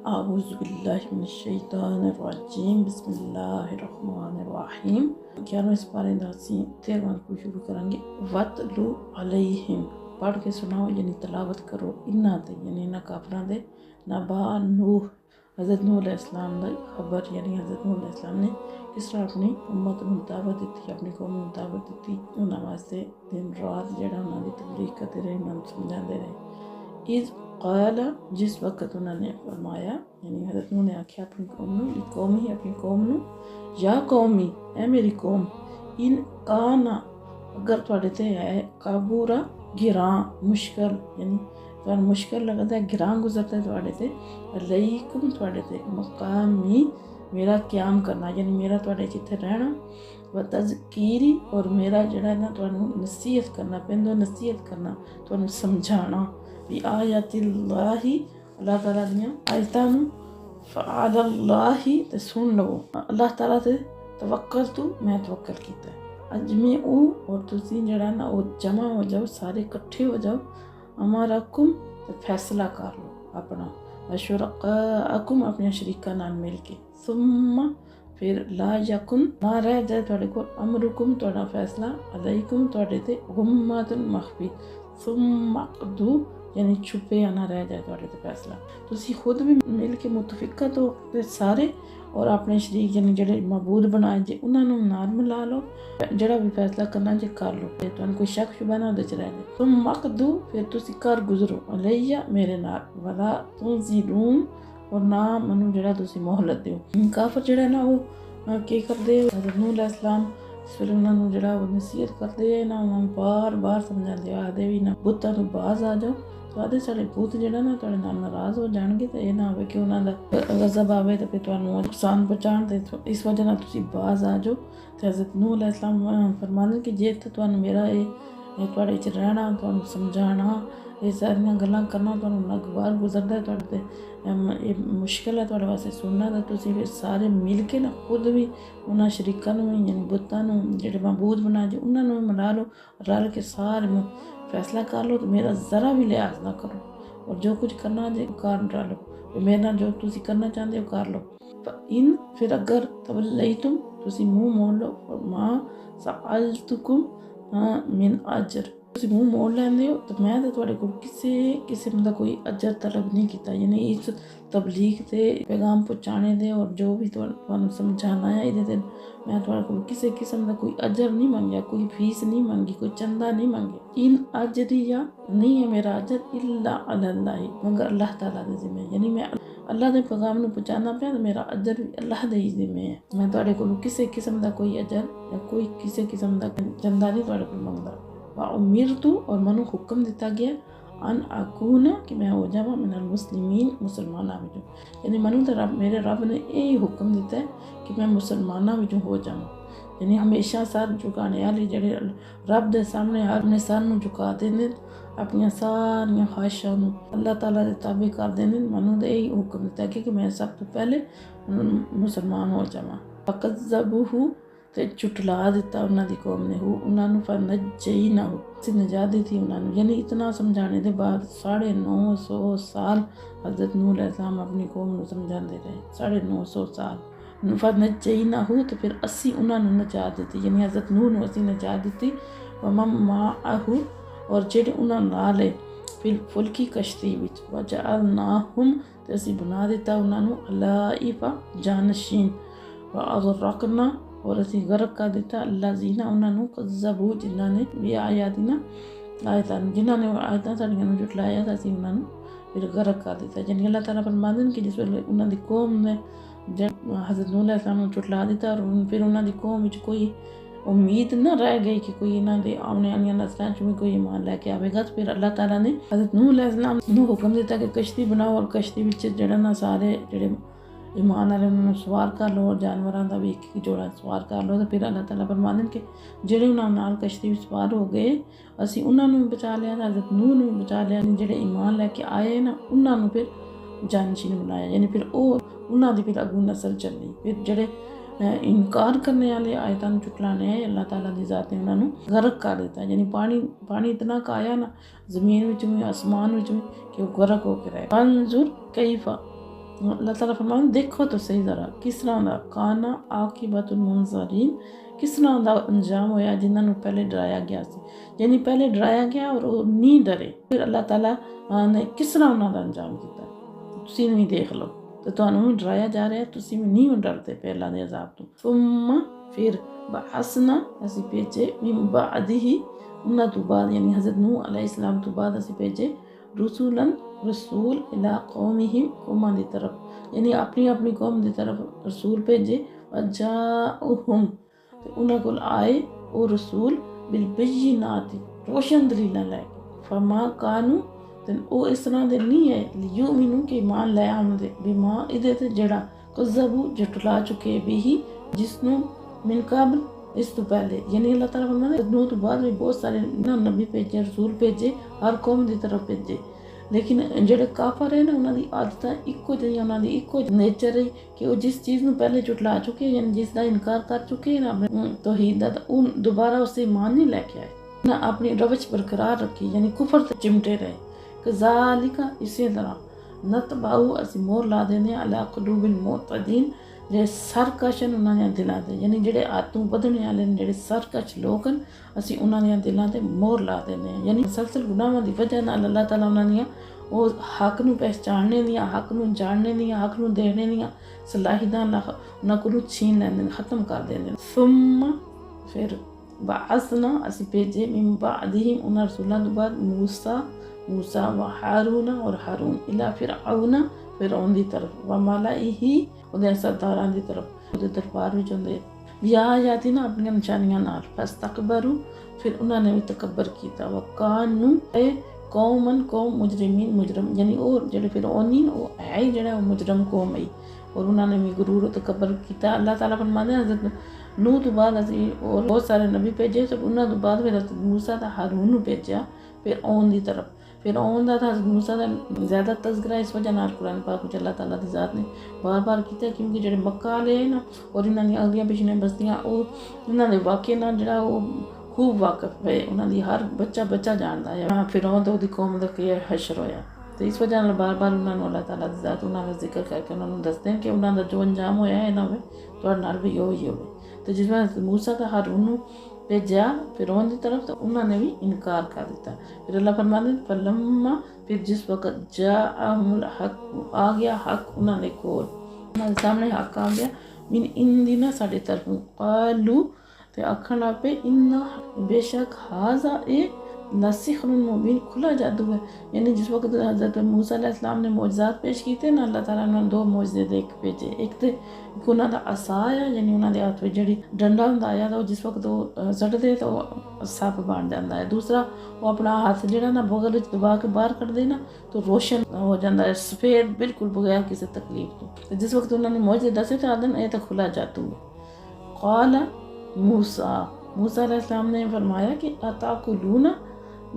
आऊज़ु बिल्लाहि मिनश्शैतानिर्रजीम बिस्मिल्लाहिर्रहमानिर्रहीम। 11वें पारे दा असीं 13वां को शुरू करांगे। वतलु अलैहिम, पढ़ के सुनाओ यानी तलावत करो इन्ना ते यानी इन्ना काफरां दे नबा नूह, हज़रत नूह अलैहिस्सलाम दा खबर यानी हज़रत नूह अलैहिस्सलाम ने किस तरह अपनी उम्मत नूं दावत दित्ती, अपनी कौम नूं दावत दित्ती, उन्हां वास्ते दिन रात जेहड़ा उन्हां दी तबलीग करदे रहे, उन्हां नूं समझांदे रहे। इज़ क़ाला, जिस वक़्त उन्होंने फरमाया यानी हज़रत नूह ने आख्या अपनी कौम नूं, अपनी कौम नूं, या कौमी ऐ मेरी कौम, इन काना अगर तुहाडे ते है काबूरा गिरां मुश्किल यानी तुहानूं मुश्किल लगदा है, गिरां गुजरदा है तुहाडे ते, अलैकुम तुहाडे ते मकामी मेरा क़याम करना यानी मेरा तुहाडे च इत्थे रहना, व तज़कीरी और मेरा जेहड़ा ना तुहानूं नसीहत करना पैंदा, नसीहत करना तुहानूं समझाना भी आयतिल्लाही अल्लाह ताला दियां आयतां नूं, फ़अलल्लाही ते सुन लवो अल्लाह ताला ते तवक्कल तू मैं तवक्कल कीता है। अजमेऊ और तुसीं जेहड़ा ना वो जमा हो जाओ, सारे इकट्ठे हो जाओ, अमरकुम ते फैसला कर लो अपना, अशुरकाकुम अपने शरीकां नाल मिल के, सुम्मा फिर ला यकुन ना रह जाए तुहाडे कोल, अमरुकुम तुहाडा फैसला, अलैकुम तुहाडे ते गुम्मतुन मखफी, सुम्मा कदू यानी छुपे ना रह जाए तुहाडे ते फैसला। तुसीं खुद भी मिल के मुतफिका तो सारे और अपने शरीक यानी जेहड़े मबूद बनाए जे उन्हां नूं नाल मिला लो, जेहड़ा भी फैसला करना जे कर लो, ते तुहानूं कोई शक शुबा ना उहदे च रह जाए। तुम मकदू फिर तुसीं कर गुजरो, अलैया मेरे नाल, वला तुंज़िरून और ना मनु जेहड़ा तुसीं मोहलत दिओ। काफर जेहड़ा ना वो केह् करदे, हज़रत नूह अलैहिस्सलाम फिर उन्होंने जेहड़ा वो नसीहत करते ना, उन्होंने बार बार समझाते, आखदे भी ना बुत्तां तो बाज आ जाओ, तो आखदे साढ़े पुत जेहड़ा ना तुहाडे नाल नाराज़ हो जाणगे, ते एह् ना होवे कि उन्हां दा गज़ब आवे ते फिर तुहानूं नुकसान पहुंचाण, ते इस वजह नाल तुसीं बाज आ जाओ। ते हज़रत नूह अलैहिस्सलाम फरमांदे कि जे तुहानूं मेरा एह् तुहाडे च रहना, तुहानूं समझाना, एह् सारियां गल्लां करना तुहानूं लगवार गुजरदा है, तुहाडे ते एह् मुश्किल है तुहाडे वास्ते सुनना, ते तुसीं फिर सारे मिल के ना खुद भी उन्हां शरीकां नूं यानी बुत्तां नूं जेहड़े मबूद बनाए जे उन्हां नूं मिला लो, रल के सारे फैसला कर लो, तो मेरा ज़रा भी लिहाज ना करो, और जो कुछ करना जे कर डालो, मेरे नाल जो तुसीं करना चाहते हो कर लो। इन फिर अगर तवल्लैतुम तुसीं मुँह मोड़ लो, मां सअलतुकुम मिन अजर तुसीं मुँह मोड़ लैंदे हो, तो मैं तो तुहाडे कोल किसी किस्म दा कोई अजर तलब नहीं कीता, यानी इस तबलीग ते पैगाम पहुँचाने दे और जो भी तुहानूं समझाना है इहदे ते मैं तुहाडे कोल किसी किस्म दा कोई अजर नहीं मंगया, कोई फीस नहीं मंगी, कोई चंदा नहीं मंगे। इन अजरिया नहीं है मेरा अजर इल्ला अलल्लाही मगर अल्लाह ताला दे ज़िम्मे, यानी मैं अल्लाह दे पैगाम नूं पहुँचाना पिया, तो मेरा अजर भी अल्लाह दे ही ज़िम्मे है। मैं तुहाडे कोल किसी किस्म दा कोई अजर या कोई किसी किस्म दा चंदा नहीं तुहाडे कोल मंगदा। वा उमिरतु और मनु हुक्म दिता गया अन अकूना कि मैं हो जावां मिनल मुस्लिमीन मुसलमाना विचों, यानी मनु तो मेरे रब ने यही हुक्म दिता है कि मैं मुसलमाना विचों हो जावां, यानी हमेशा सर झुकाने वाले जेहड़े रब दे सामने अपने सर नूं झुका देंदे, अपनी सारियां ख्वाहिशां नूं अल्लाह ताला दे ताबे कर देंदे, मनु तो यही हुक्म दिता गया कि मैं सब तो पहले मुसलमान हो जावां। फकज़्ज़बूहु ते झुटला दिता उन्हां दी कौम ने, उन्हां नूं फनज्जयनाहु असीं नजात दी उन्हां नूं, यानी इतना समझाने के बाद 950 साल हज़रत नूह अलैहिस्सलाम अपनी कौम नूं समझाते रहे, 950 साल। फनज्जयनाहु तो फिर असी उन्हां नूं नजात दित्ती, यानी हज़रत नूह नूं असीं नजात दित्ती, वमन माअहु और जेहड़े उन्हां नाल है, फिर फुल्की कश्ती विच, वजअलनाहुम ते असीं बना दिता उन्हां नूं अलाइफा जानशीन, व अग़रक़ना और असीं गर्क कर दिता अल्लज़ीना उन्हां नूं कज़्ज़बू जिन्हां ने भी आयातिना आयतां जिन्हां ने आयतां साड़ियां नूं झुटलाया, तो असीं उन्हां नूं फिर गर्क कर दिता। यानी अल्लाह ताला फरमांदे कि जिस वेले उन्हां दी कौम ने हज़रत नूह अलैहिस्सलाम नूं झुटला दिता, और फिर उन्हां दी कौम विच कोई उम्मीद न रह गई कि कोई इन्हां दे आने वालियां नस्लां च भी कोई ईमान लैके आवेगा, तो फिर अल्लाह ताला ने हज़रत नूह अलैहिस्सलाम नूं हुक्म दिता कि कश्ती बनाओ, और कश्ती विच जेहड़ा ना सारे जेहड़े ईमान वाले उन्होंने सवार कर लो, और जानवरों का भी एक जोड़ा सवार कर लो। तो फिर अल्लाह ताला फरमांदे कि जेहड़े उन्होंने नाल कश्ती में सवार हो गए, असीं उन्होंने भी बचा लिया, हज़रत नूह ने भी बचा लिया, जेहड़े ईमान लैके आए ना उन्होंने फिर जानशीन बनाया, यानी फिर उन्होंने फिर अगू नस्ल चली। फिर जेहड़े इनकार करने वाले आयतां नूं झुटलाने आए, अल्लाह ताला दी ज़ात ने उन्होंने गर्क कर दिता, यानी पानी इतना का आया ना जमीन विच भी आसमान विच भी कि वो गर्क होकर रहे। अंजुर कैफा अल्लाह ताला फरमाते देखो तो सही ज़रा किस तरह का काना आकिबतुल मुनज़रीन, किस तरह का अंजाम होया जिन्होंने पहले डराया गया सी, यानी पहले डराया गया और वो नहीं डरे, फिर अल्लाह ताला ने किस तरह उन्होंने अंजाम किया तुसीं भी देख लो। तो तुहानूं भी डराया जा रहा है, तुसीं भी नहीं डरते पे अल्लाह दे अज़ाब तो। सुम्मा फिर बअसना असीं भेजे मिन बअदिही उन्हां तो बाद, यानी हज़रत नूह अलैहिस्सलाम तो बाद असीं भेजे रसूलन रसूल इला कौमिहिम कौमां दी तरफ, यानी अपनी अपनी कौम दी तरफ रसूल भेजे। वजाउहुम ते उन्हां कोल आए वो रसूल बिल बय्यिनाति रोशन दलीलां लैके। फमा कानू ते वो इस तरह दे नहीं है लियुमिनू के ईमान लै आउंदे बिमा इहदे ते जेड़ा कज़्ज़बू झुठला चुके बिही जिसनू मिन कबल इस तो पहले, यानी अल्लाह ताला फरमांदे नूह तो बाद भी बहुत सारे नबी भेजे रसूल भेजे हर कौम की तरफ भेजे, लेकिन ਜਿਹੜੇ ਕਾਫਰ ਹੈ ਨਾ ਉਹਨਾਂ ਦੀ ਆਦਤਾਂ ਇੱਕੋ ਜਿਹੀਆਂ, ਉਹਨਾਂ ਦੀ ਇੱਕੋ ਨੇਚਰ ਹੈ ਕਿ ਉਹ ਜਿਸ ਚੀਜ਼ ਨੂੰ ਪਹਿਲੇ ਝੁਟਲਾ ਚੁੱਕੇ ਯਾਨੀ ਜਿਸ ਦਾ ਇਨਕਾਰ ਕਰ ਚੁੱਕੇ ਨਾ ਆਪਣੇ ਤੌਹੀਦ ਦਾ, ਉਹ ਦੁਬਾਰਾ ਉਸ ਤੇ ਈਮਾਨ ਨਹੀਂ ਲੈ ਕੇ ਆਏ ਨਾ, ਆਪਣੀ ਰਵਜ ਬਰਕਰਾਰ ਰੱਖੀ ਯਾਨੀ ਕੁਫਰ ਤੇ ਚਿਮਟੇ ਰਹੇ। ਕਜ਼ਾਲਿਕਾ ਇਸੇ ਤਰ੍ਹਾਂ ਨਤਬਾਉ ਅਸੀਂ ਮੋਹਰ ਲਾ ਦਿੰਦੇ ਹਾਂ ਅਲਾ ਕੁਲੂबिल मुअतदिन ਜਿਹੜੇ ਸਰਕਸ਼ ਉਹਨਾਂ ਦੇ ਦਿਲਾਂ ਤੇ, ਯਾਨੀ ਜਿਹੜੇ ਆਤੂ ਵਧਣੇ ਵਾਲੇ ਨੇ ਜਿਹੜੇ ਸਰਕਸ਼ ਲੋਕ ਹਨ ਅਸੀਂ ਉਹਨਾਂ ਦੇ ਦਿਲਾਂ ਤੇ ਮੋਹਰ ਲਾ ਦਿੰਦੇ ਹਾਂ। ਯਾਨੀ ਮੁਸਲਸਲ ਗੁਨਾਹਾਂ ਦੀ ਵਜ੍ਹਾ ਨਾਲ ਅੱਲਾਹ ਤਾਲਾ ਉਹਨਾਂ ਦੀਆਂ ਉਹ ਹੱਕ ਨੂੰ ਪਹਿਚਾਣਨੇ ਦੀਆਂ, ਹੱਕ ਨੂੰ ਜਾਣਨੇ ਦੀਆਂ, ਹੱਕ ਨੂੰ ਦੇਣੇ ਦੀਆਂ ਸਲਾਹੀਦਾਂ ਉਹਨਾਂ ਕੋਲੋਂ ਛੀਨ ਲੈਂਦੇ ਨੇ, ਖਤਮ ਕਰ ਦਿੰਦੇ ਨੇ। ਸੁੰਮ ਫਿਰ ਬਾਅਸਨਾ ਅਸੀਂ ਭੇਜੇ ਮਿਨ ਬਾਅਦਿਹਿਮ ਉਹਨਾਂ ਰਸੂਲਾਂ ਤੋਂ ਬਾਅਦ मूसा व हारूना और हारून इला फिरऔना फिरौन दी तरफ व मलाइही उहदे सरदारां दी तरफ उहदे दरबार विच हुंदे या आयाती ना अपनी निशानियां नाल फस्तकबरू फिर उन्होंने भी तकबर किया व कानू ए कौमन कौम मुजरिमीन मुजरम, यानी वो जेडे फिरौनी वो है ही जेड़ा मुजरम कौम है और उन्होंने भी गुरूर तकबर किया। अल्लाह ताला फरमाते हैं हज़रत नूह तो बाद असीं और बहुत सारे नबी भेजे, सब उन्होंने तो बाद फिर हज़रत मूसा ते हारून नूं भेजा फिरऔन दी तरफ। फिरऔन दा हज़रत मूसा दा ज़्यादा तज़किरा इस वजह नाल कुरान पाक विच अल्लाह ताला दी ज़ात ने बार बार किया क्योंकि जेडे मक्का वाले है ना और इन्हां दी अगलियां पिछलियां बस्तियां इन्हां दे वाक़े नाल जेड़ा वो खूब वाकफ है, उन्हां दी हर बच्चा जानदा है फिरऔन ते ओहदी कौम दा की हशर होया। तो इस वजह नाल बार बार उन्होंने अल्लाह ताला दी ज़ात उन्हां दा जिक्र करके उन्होंने दसदे हैं कि उन्हां दा जो अंजाम होया है ना तुहाडे नाल भी ओही होवे। तो जिस बार मूसा ते हारून नूं भेजा फिरौन की तरफ तो उन्होंने भी इनकार कर दिया। फिर अल्लाह फरमाते फलम्मा फिर जिस वक्त जाअहुल हक आ गया हक उन्होंने कोल उन्होंने सामने हक आ गया मिन इंदिना साढ़े तरफों कालू ते आखन आपे इन्ना बेशक हाजा ए लसिखरुन मुबीन खुला जादू है। यानी जिस वक्त हज़रत मूसा अलैहिस्सलाम ने मौजज़ात पेश किए ना अल्लाह ताला ने दो मौजज़े देख भेजे, एक तो उन्हों का आसा आया यानी उन्होंने हाथ में जी डंडा होंदा आया तो जिस वक्त वो सटदे तो सप बन जाता है, दूसरा वो अपना हाथ जो ना बगल दबा के बाहर कढ़ते ना तो रोशन हो जाता है सफ़ेद बिल्कुल बगैर किसी तकलीफ तो जिस वक्त उन्होंने मौजज़े दसे तो आदन ये तो खुला जादू है। क़ाला मूसा अलैहिस्सलाम ने फरमाया कि अताकुलूना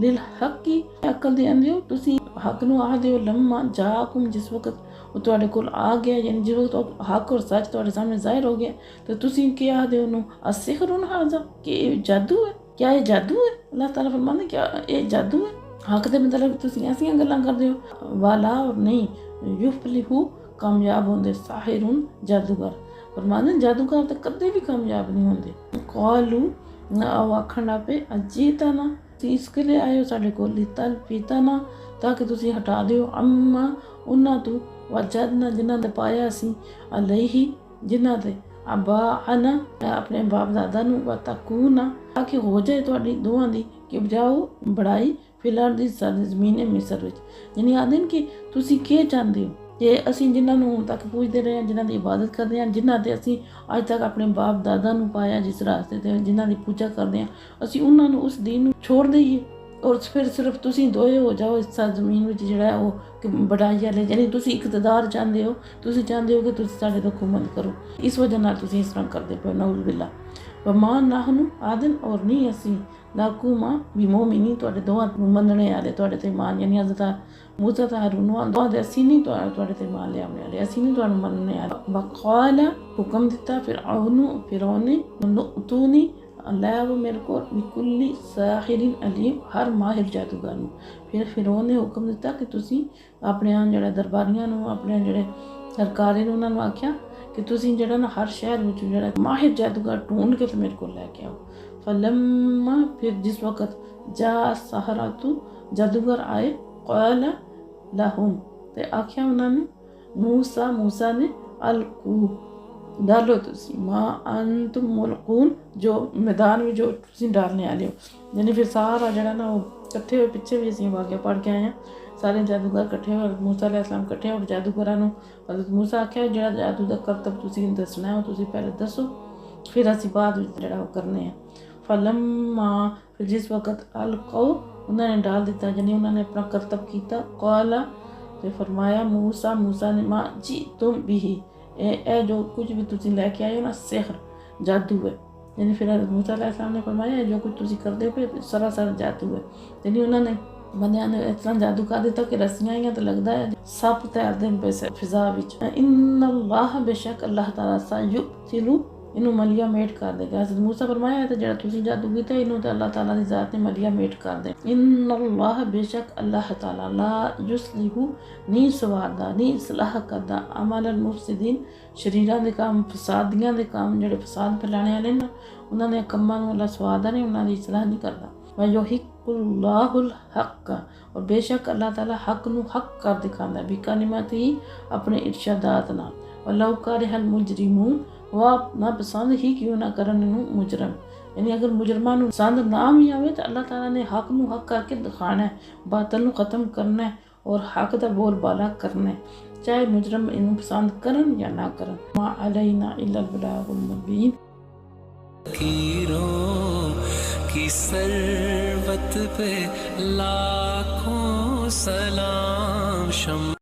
लिल हक की अकल दे आंदे हो तुसी हक नूं आखदे हो लम्मा जाकुम जिस वक्त वो तुहाडे कोल आ गया यानी जिस वक्त हक और सच तुहाडे सामने जाहिर हो गया तो तुसी क्या आखदे हो असिखरुन हाजा कि जादू है, क्या ये जादू है? अल्लाह ताला फरमांदे क्या ये जादू है? हक दे मतलब तुसी ऐसियां गल्लां करदे हो वाला और नहीं युफलिहु कामयाब होंदे साहिरुन जादूगर फरमांदे जादूगर तो कदे भी कामयाब नहीं होंदे। कालू आखण आपे अजीता ना इसके लिए आए हो साढ़े को लितल पीता ना ताकि तुसी हटा दियो अम्मा उन्हां तू वजदना जिन्हां दे पाया सी अलैहि जिन्हां दे अबा अना अपने बाप दादा नू वतकूना ताकि हो जाए तुहाडी दोवां दी कि जाओ बड़ाई फिलहाल दी ज़मीन मिस्र विच। यानी आदन कि तुसी के चाहते हो जे असीं जिन्हां नूं तक पूजते रहे हैं जिन्हां दी इबादत करते हैं जिन्हां ते असीं अज तक अपने बाप दादा नूं पाया जिस रास्ते ते जिन्हां दी पूजा करते हैं असीं उन्हां नूं उस दीन नूं छोड़ दईए और फिर सिर्फ तुसी दोए हो जाओ इस ज़मीन विच जेह्ड़ा है वो बड़ाई वाले यानी तुसी इकतदार चाहते हो, तुसी चाहते हो कि तुसी साढ़े तो हुकूमत करो, इस वजह नाल तुसी इस तरह करते पे नऊज़ बिल्ला वमा नाहनु आदन और नहीं असी लाकुमा बिमोमिनी तुहाडे दोवां मनने वाले तुहाडे ते ईमान यानी हज़रत मूसा ते हारून दोवां दे असी नहीं तुहाडे ते ईमान लियावने वाले असी नहीं तुहानू मनने वाले। वक़ाला हुक्म दिता फिरौन ने नुतूनी अल्लाह वो मेरे को बिकुल्ली साहिरिन अलीम हर माहिर जादूगर नूं। फिर फिरौन ने हुक्म दिता कि तुसी अपने जेह्ड़े दरबारियां नूं अपने जेह्ड़े सरकार ने उन्होंने आख्या कि तुसीं जिहड़ा ना हर शहर में जिहड़ा माहिर जादूगर ढूंढ के तो मेरे को लैके आओ। फलम्मा फिर जिस वक़्त जा सहरातु जादूगर आए क़ाल लहुम ते आख्या उन्होंने मूसा ने अलकू डालो तुसी मा अंतुम मुल्कून जो मैदान में जो तुसी डालने वाले हो। यानी फिर सारा जड़ा ना वो इकट्ठे हुए पिछे भी असीं वाक़या पढ़ के आए हैं। सारे जादूगर इकट्ठे हुए मूसा अलैहिस्सलाम इकट्ठे हो जादूगरां नूं हज़रत मूसा आख्या जिहड़ा जादू दा करतब तुसी दसना है तुसी पहले दसो फिर असीं बाद विच जिहड़ा वो करने हैं। फलम्मा फिर जिस वक़्त अलकौ उन्होंने डाल दिता यानी उन्होंने अपना करतब किया। क़ाला ते फरमाया मूसा ने मां जी तुम भी ए जो कुछ भी तुसी लैके आए हो ना सेहर जादू है। यानी फिर मूसा अलैहिस्सलाम ने फरमाया जो कुछ तुसी करदे हो पे सरासर जादू है। यानी उन्होंने बंदियां ने इस तरह जादू कर दिता कि रस्सियां आईयां तो लगता है सप तैरदे पे फिजा विच। इन्नल्लाह बेशक अल्लाह ताला सयुब्तिलु इनू मलिया मेट कर देगा। हज़रत मूसा फरमाया है तो जरा तुसी जादू कीता इनू तो अल्लाह ताला दी ज़ात ने मलिया मेट कर दे। इन्नल्लाह बेशक अल्लाह ताला ला युस्लिहु नी सवारदा नी इस्लाह करदा अमल मुफसिदीन शरीरां दे काम फसादियां दे काम जेड़े फसाद फैलाने वाले ना उन्होंने कम्मां नूं अल्लाह सवारदा नहीं उन्हां दी इस्लाह नहीं करदा। व युहिक्कुल्लाहुल हक़ और बेशक अल्लाह ताला हक नूं हक कर दिखांदा भी कलिमत ही अपने इरशादात नाल। वलौ करिहल मुजरिमून वह ना पसंद ही क्यों ना करन मुजरम। यानी अगर मुजरमां नूं पसंद ना भी आवे तो अल्लाह ताला ने हक नूं हक करके दिखाना है, बातल नूं ख़त्म करना है और हक दा बोल बाला करना है, चाहे मुजरम इनू पसंद करन या ना करन। मा अलैना इल्लल बलागुल मुबीन। की सरवत पे लाखों सलाम।